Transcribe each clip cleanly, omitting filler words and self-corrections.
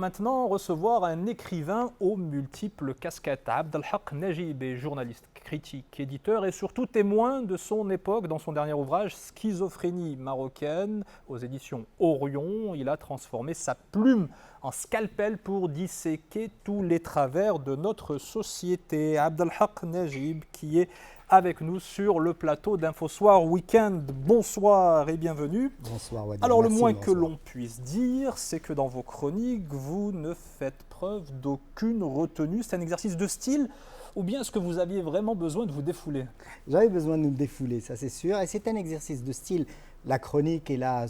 maintenant recevoir un écrivain aux multiples casquettes. Abdelhak Najib est journaliste, critique, éditeur et surtout témoin de son époque dans son dernier ouvrage Schizophrénie marocaine aux éditions Orion. Il a transformé sa plume en scalpel pour disséquer tous les travers de notre société. Abdelhak Najib qui est avec nous sur le plateau d'Infosoir Weekend. Bonsoir et bienvenue. Bonsoir Wadid. Alors le moins que l'on puisse dire, c'est que dans vos chroniques, vous ne faites preuve d'aucune retenue. C'est un exercice de style ou bien est-ce que vous aviez vraiment besoin de vous défouler? J'avais besoin de me défouler, ça c'est sûr. Et c'est un exercice de style. La chronique est là,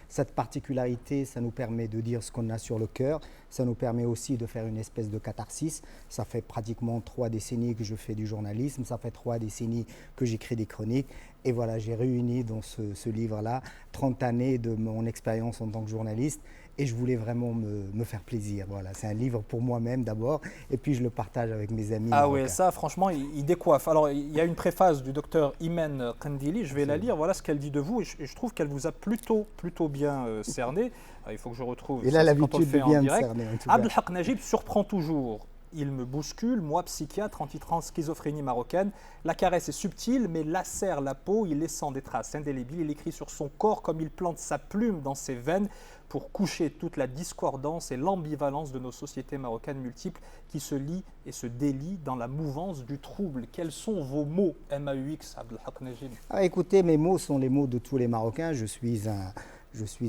cette particularité, ça nous permet de dire ce qu'on a sur le cœur. Ça nous permet aussi de faire une espèce de catharsis. Ça fait pratiquement 3 décennies que je fais du journalisme. Ça fait 3 décennies que j'écris des chroniques. Et voilà, j'ai réuni dans ce livre-là 30 années de mon expérience en tant que journaliste. Et je voulais vraiment me faire plaisir. Voilà, c'est un livre pour moi-même d'abord, et puis je le partage avec mes amis. Ah oui, ça franchement, il décoiffe. Alors il y a une préface du docteur Imen Kandili, je vais la lire, voilà ce qu'elle dit de vous, et je trouve qu'elle vous a plutôt bien cerné. Il faut que je retrouve. Il a l'habitude de bien me cerner. Abdelhak Najib surprend toujours. Il me bouscule, moi psychiatre, en titrant Schizophrénie marocaine. La caresse est subtile, mais lacère la peau, il laissant des traces indélébiles. Il écrit sur son corps comme il plante sa plume dans ses veines pour coucher toute la discordance et l'ambivalence de nos sociétés marocaines multiples qui se lient et se délient dans la mouvance du trouble. Quels sont vos mots, MAUX, Abdelhak Najib? Écoutez, mes mots sont les mots de tous les Marocains. Je suis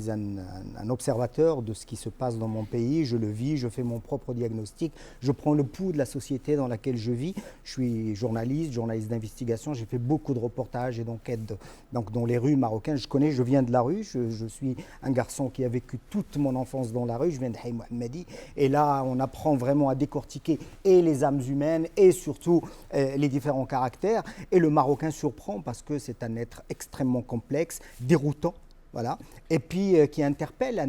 un observateur de ce qui se passe dans mon pays, je le vis, je fais mon propre diagnostic, je prends le pouls de la société dans laquelle je vis. Je suis journaliste d'investigation, j'ai fait beaucoup de reportages et d'enquêtes dans les rues marocaines. Je viens de la rue, je suis un garçon qui a vécu toute mon enfance dans la rue, je viens de Haï Mohammadi. Et là, on apprend vraiment à décortiquer et les âmes humaines et surtout les différents caractères. Et le Marocain surprend parce que c'est un être extrêmement complexe, déroutant. Voilà. Et puis qui interpelle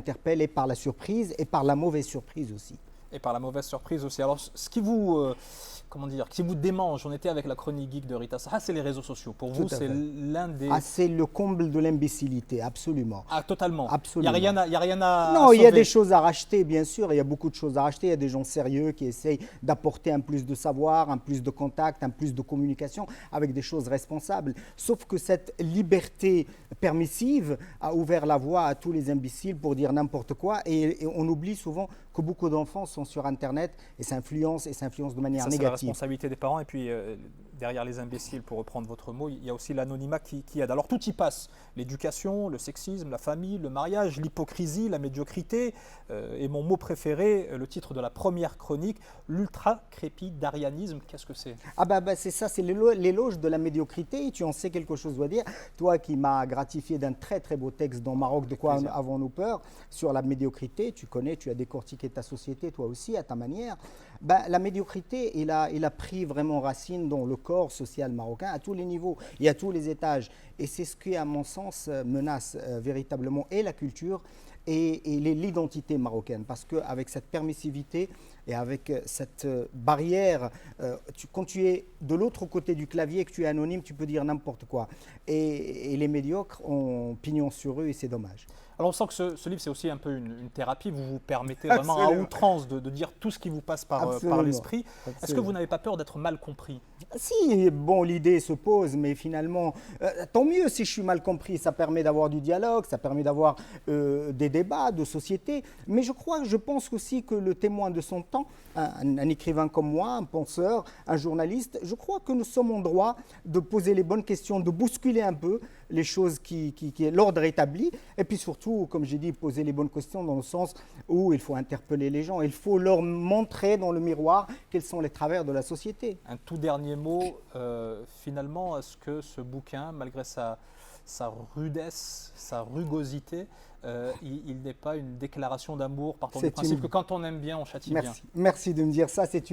et par la surprise et par la mauvaise surprise aussi. Et par la mauvaise surprise aussi. Alors, ce qui vous, qui vous démange, on était avec la chronique geek de Rita Saha, c'est les réseaux sociaux. Pour vous, c'est l'un des... c'est le comble de l'imbécilité, absolument. Ah, totalement. Absolument. Il n'y a rien à Non, sauver. il y a des choses à racheter, bien sûr. Il y a beaucoup de choses à racheter. Il y a des gens sérieux qui essayent d'apporter un plus de savoir, un plus de contact, un plus de communication avec des choses responsables. Sauf que cette liberté permissive a ouvert la voie à tous les imbéciles pour dire n'importe quoi. Et on oublie souvent que beaucoup d'enfants sont sur Internet et s'influencent de manière négative. C'est la responsabilité des parents. Et puis, derrière les imbéciles, pour reprendre votre mot, il y a aussi l'anonymat qui aide. Alors, tout y passe. L'éducation, le sexisme, la famille, le mariage, l'hypocrisie, la médiocrité. Et mon mot préféré, le titre de la première chronique, l'ultra-crépidarianisme. Qu'est-ce que c'est? C'est ça, c'est l'éloge de la médiocrité. Et tu en sais quelque chose, dois dire. Toi qui m'as gratifié d'un très très beau texte dans Maroc, de quoi avons-nous peur, sur la médiocrité. Tu connais, tu as décortiqué ta société, toi aussi, à ta manière. La médiocrité, il a pris vraiment racine dans le corps social marocain à tous les niveaux et à tous les étages. Et c'est ce qui, à mon sens, menace véritablement et la culture et l'identité marocaine. Parce qu'avec cette permissivité et avec cette barrière, quand tu es de l'autre côté du clavier, que tu es anonyme, tu peux dire n'importe quoi. Et les médiocres ont pignon sur rue et c'est dommage. Alors on sent que ce livre, c'est aussi un peu une thérapie. Vous vous permettez vraiment à outrance de dire tout ce qui vous passe par l'esprit. Est-ce que vous n'avez pas peur d'être mal compris? Si, bon, l'idée se pose, mais finalement, tant mieux si je suis mal compris. Ça permet d'avoir du dialogue, ça permet d'avoir des débats de société. Mais je pense aussi que le témoin de son temps, un écrivain comme moi, un penseur, un journaliste, je crois que nous sommes en droit de poser les bonnes questions, de bousculer un peu les choses qui est l'ordre établi. Et puis surtout, comme j'ai dit, poser les bonnes questions dans le sens où il faut interpeller les gens. Il faut leur montrer dans le miroir quels sont les travers de la société. Un tout dernier mot, finalement, est-ce que ce bouquin, malgré sa rudesse, sa rugosité, il n'est pas une déclaration d'amour partant du principe que quand on aime bien, on châtie bien? Merci de me dire ça. C'est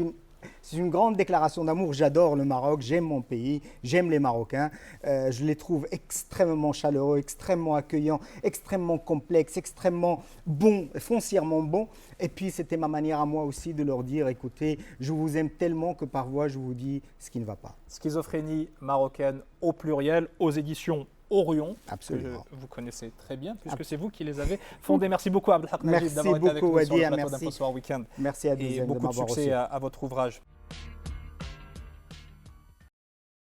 une grande déclaration d'amour. J'adore le Maroc, j'aime mon pays, j'aime les Marocains. Je les trouve extrêmement chaleureux, extrêmement accueillants, extrêmement complexes, extrêmement bons, foncièrement bons. Et puis, c'était ma manière à moi aussi de leur dire, écoutez, je vous aime tellement que par voix, je vous dis ce qui ne va pas. Schizophrénie marocaine au pluriel, aux éditions Orion, Absolument. que vous connaissez très bien, puisque c'est vous qui les avez fondés. Merci beaucoup, Abdelhak Najib, d'avoir été avec nous sur le plateau d'Info Soir Weekend. Merci à Et beaucoup de succès à votre ouvrage.